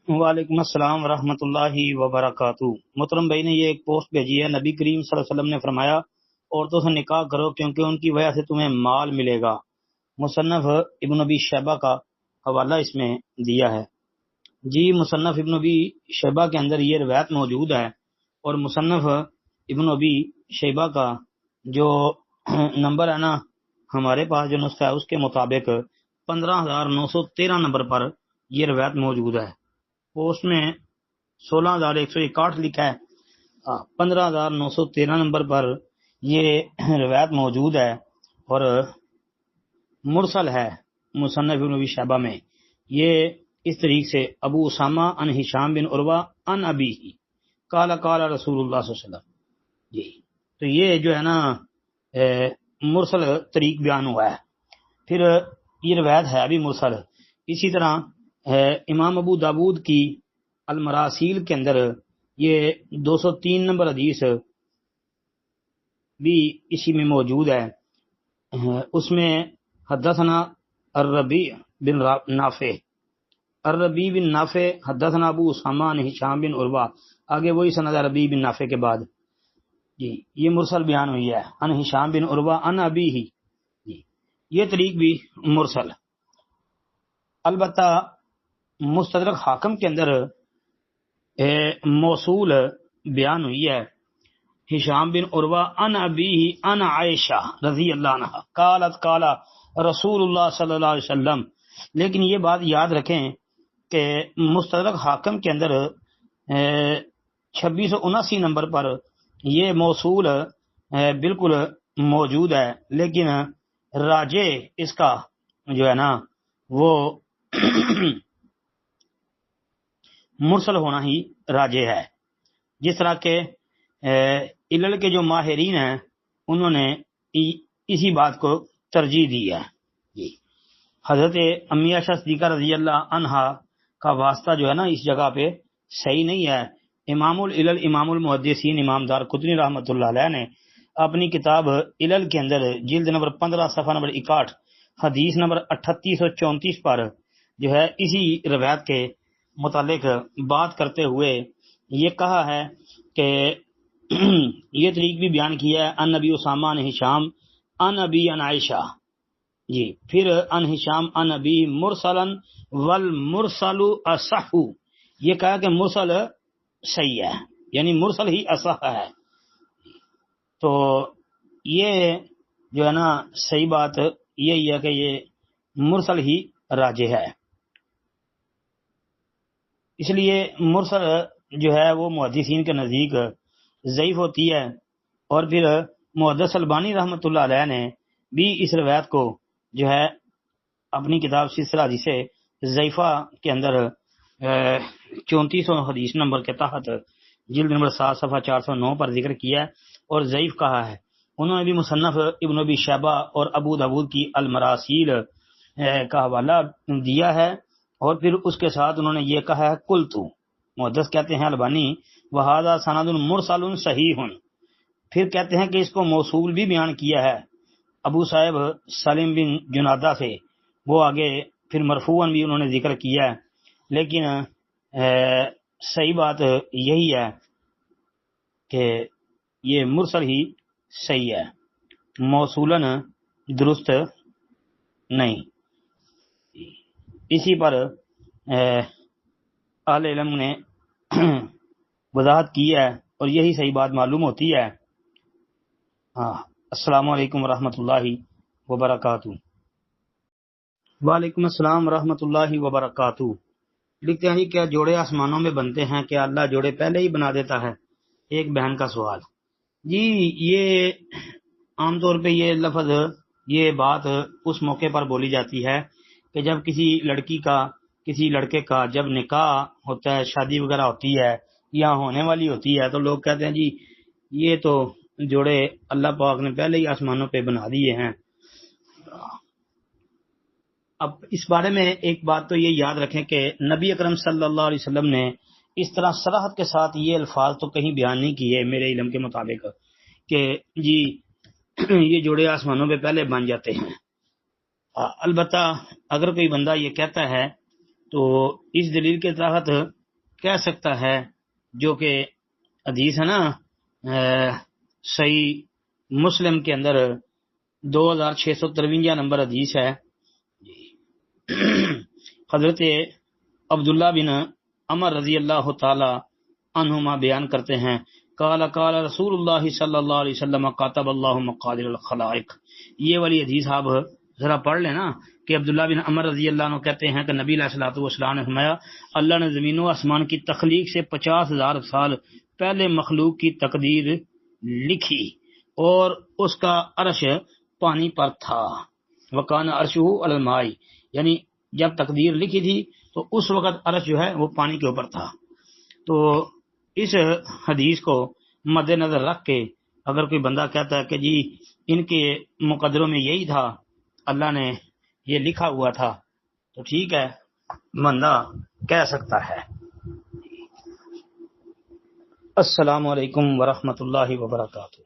وعلیکم السلام ورحمۃ اللہ وبرکاتہ۔ محترم بھائی نے یہ ایک پوسٹ بھیجی ہے۔ نبی کریم صلی اللہ علیہ وسلم نے فرمایا عورتوں سے نکاح کرو کیونکہ ان کی وجہ سے تمہیں مال ملے گا۔ مصنف ابن ابی شیبہ کا حوالہ اس میں دیا ہے۔ جی، مصنف ابن ابی شیبہ کے اندر یہ روایت موجود ہے، اور مصنف ابن ابی شیبہ کا جو نمبر ہے نا ہمارے پاس جو نسخہ ہے اس کے مطابق 15,913 نمبر پر یہ روایت موجود ہے۔ پوسٹ میں 16,161 لکھا ہے، 15,913 نمبر پر یہ روایت موجود ہے اور مرسل ہے مصنف ابن ابی شیبہ میں۔ یہ اس طریق سے ابو اسامہ ان ہشام بن عروہ ان ابی قال قال رسول اللہ صلی اللہ علیہ وسلم۔ جی، تو یہ جو ہے نا مرسل طریق بیان ہوا ہے۔ پھر یہ روایت ہے ابھی مرسل۔ اسی طرح امام ابو داود کی المراسیل کے اندر یہ 203 نمبر حدیث بھی اسی میں موجود ہے۔ اس میں حدثنا الربیع بن نافع حدثنا ابو اسامہ عن ہشام بن عروہ، آگے وہی سند ربیع بن نافع کے بعد جی یہ مرسل بیان ہوئی ہے، عن ہشام بن عروہ عن ابی ہی۔ جی، یہ طریق بھی مرسل۔ البتہ مستدرک حاکم کے اندر موصول بیان ہوئی ہے، ہشام بن عروہ عن ابیہ عن عائشہ رضی اللہ عنہ قالت قال رسول اللہ صلی اللہ علیہ وسلم۔ لیکن یہ بات یاد رکھیں کہ مستدرک حاکم کے اندر 2679 نمبر پر یہ موصول بالکل موجود ہے، لیکن راجع اس کا جو ہے نا وہ مرسل ہونا ہی راجع ہے۔ جس طرح کہ علل کے جو ماہرین ہیں انہوں نے اسی بات کو ترجیح دی ہے۔ جی، حضرت امی عائشہ صدیقہ رضی اللہ عنہا کا واسطہ جو ہے نا اس جگہ پہ صحیح نہیں ہے۔ امام العلل امام المحدثین امام دار قطنی رحمۃ اللہ علیہ نے اپنی کتاب علل کے اندر جلد نمبر 15 صفحہ نمبر 61 حدیث نمبر 38 اور 34 پر جو ہے اسی روایت کے متعلق بات کرتے ہوئے یہ کہا ہے کہ یہ طریق بھی بیان کیا ہے، ان نبی اسامہ ان ہشام ان ابی ان عائشہ۔ جی، پھر ان ہشام ان ابی مرسلن والمرسل اصح، یہ کہا کہ مرسل صحیح ہے، یعنی مرسل ہی اصح ہے۔ تو یہ جو ہے نا صحیح بات یہی ہے کہ یہ مرسل ہی راجح ہے۔ اس لیے مرسل جو ہے وہ محدثین کے نزدیک ضعیف ہوتی ہے، اور پھر محدث البانی رحمۃ اللہ علیہ نے بھی اس روایت کو جو ہے اپنی کتاب سلسلہ حدیث ضعیفہ کے اندر 3400 حدیث نمبر کے تحت جلد نمبر 7 صفحہ 409 پر ذکر کیا ہے اور ضعیف کہا ہے۔ انہوں نے بھی مصنف ابن ابی شیبہ اور ابو داود کی المراسیل کا حوالہ دیا ہے، اور پھر اس کے ساتھ انہوں نے یہ کہا ہے قلت، محدث کہتے ہیں البانی وہذا سند مرسل صحیح، پھر کہتے ہیں کہ اس کو موصول بھی بیان کیا ہے ابو صاحب سالم بن جنادہ سے، وہ آگے پھر مرفوعاً بھی انہوں نے ذکر کیا ہے، لیکن صحیح بات یہی ہے کہ یہ مرسل ہی صحیح ہے، موصولاً درست نہیں۔ اسی پر اہل علم نے وضاحت کی ہے اور یہی صحیح بات معلوم ہوتی ہے۔ السلام علیکم ورحمۃ اللہ وبرکاتہ۔ وعلیکم السلام ورحمۃ اللہ وبرکاتہ۔ لکھتے ہیں کیا جوڑے آسمانوں میں بنتے ہیں؟ کیا اللہ جوڑے پہلے ہی بنا دیتا ہے؟ ایک بہن کا سوال۔ جی، یہ عام طور پہ یہ لفظ یہ بات اس موقع پر بولی جاتی ہے کہ جب کسی لڑکی کا کسی لڑکے کا جب نکاح ہوتا ہے، شادی وغیرہ ہوتی ہے یا ہونے والی ہوتی ہے، تو لوگ کہتے ہیں جی یہ تو جوڑے اللہ پاک نے پہلے ہی آسمانوں پہ بنا دیے ہیں۔ اب اس بارے میں ایک بات تو یہ یاد رکھیں کہ نبی اکرم صلی اللہ علیہ وسلم نے اس طرح صراحت کے ساتھ یہ الفاظ تو کہیں بیان نہیں کیے میرے علم کے مطابق کہ جی یہ جوڑے آسمانوں پہ پہلے بن جاتے ہیں۔ البتہ اگر کوئی بندہ یہ کہتا ہے تو اس دلیل کے تحت کہہ سکتا ہے جو کہ حدیث ہے نا صحیح مسلم کے اندر 2653 نمبر حدیث ہے، حضرت عبداللہ بن عمر رضی اللہ تعالی عنہما بیان کرتے ہیں، قال قال رسول اللہ صلی اللہ علیہ وسلم کاتب اللہ مقادیر الخلائق. یہ والی حدیث آپ ذرا پڑھ لیں نا کہ عبداللہ بن عمر رضی اللہ عنہ کہتے ہیں کہ نبی علیہ الصلوۃ والسلام نے فرمایا اللہ نے زمین و آسمان کی تخلیق سے 50,000 سال پہلے مخلوق کی تقدیر لکھی اور اس کا عرش پانی پر تھا، وکان عرشہ علی الماء، یعنی جب تقدیر لکھی تھی تو اس وقت عرش جو ہے وہ پانی کے اوپر تھا. تو اس حدیث کو مد نظر رکھ کے اگر کوئی بندہ کہتا ہے کہ جی ان کے مقدروں میں یہی تھا، اللہ نے یہ لکھا ہوا تھا، تو ٹھیک ہے، بندہ کہہ سکتا ہے. السلام علیکم ورحمۃ اللہ وبرکاتہ.